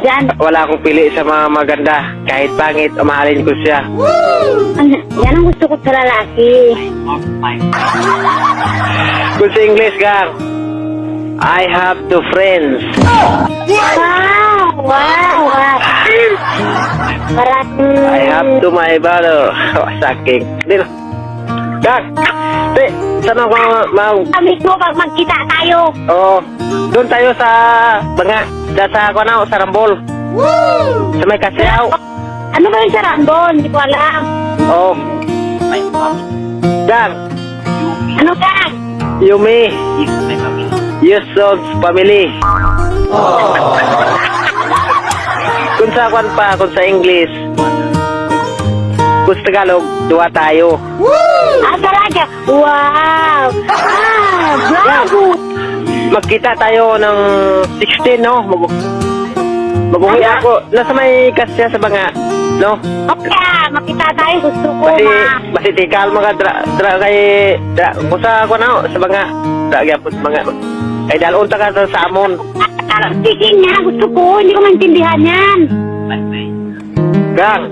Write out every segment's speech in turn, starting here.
Yan. Wala akong pili sa mga maganda. Kahit pangit, mahalin ko siya. Yan ang gusto ko sa lalaki. Kung sa English, gang, I have two friends. Wow. Parang... I have two my brother. Oh, saking. Dito. Gang, saan ako Kami ko pag magkita tayo. Oo. Doon tayo sa sa Rambol. Sa may Kasiyaw. Ano ba yung sarandon? Hindi ko alam. Oo. Gang, Ano ka? Yumi. Yusuf's family. Kung sa kwan pa, kung sa English. Kung sa Tagalog, duwa tayo. Talaga? Wow! Bravo! Magkita tayo ng 16, no? Mag-uwi ako. Nasa may Kasya sa Banga, no? Okay, makita tayo. Gusto ko Basi tikal mga kung sa ako na, sa Banga. Gyapon mga. Kay dalon ta ka sa amon. Sige nga, gusto ko. Hindi ko maintindihan yan. Gang,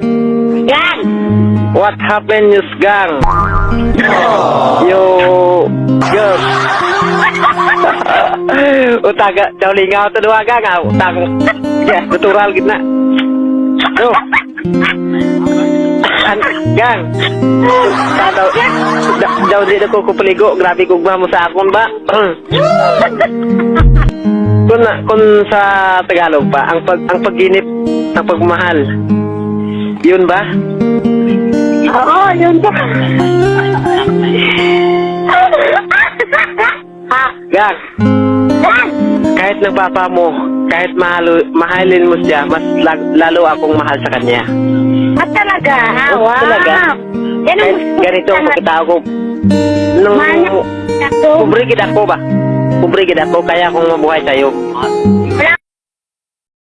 Yan! what happened, Yus Gang? You girls. Utaga, lingaw to dua gang. Utang, ya, natural gitna. No. Gang. Daw di ko kupaligo, grabe kog mo sa akon ba? Kung sa Tagalog pa, ang pagginip, ang pagmahal. Yun ba? Oo, yun ba? Gang, Yan! kahit ng papa mo, kahit mahalin mo siya, mas lalo akong mahal sa kanya. Talaga? Oh, Wow! talaga? Yan ang Kahit gusto ko. ganito ang pagkatao ko. Nung Mahal niya ako. pubrigid ako ba? Pubrigid ako, kaya akong mabuhay sa'yo. Wala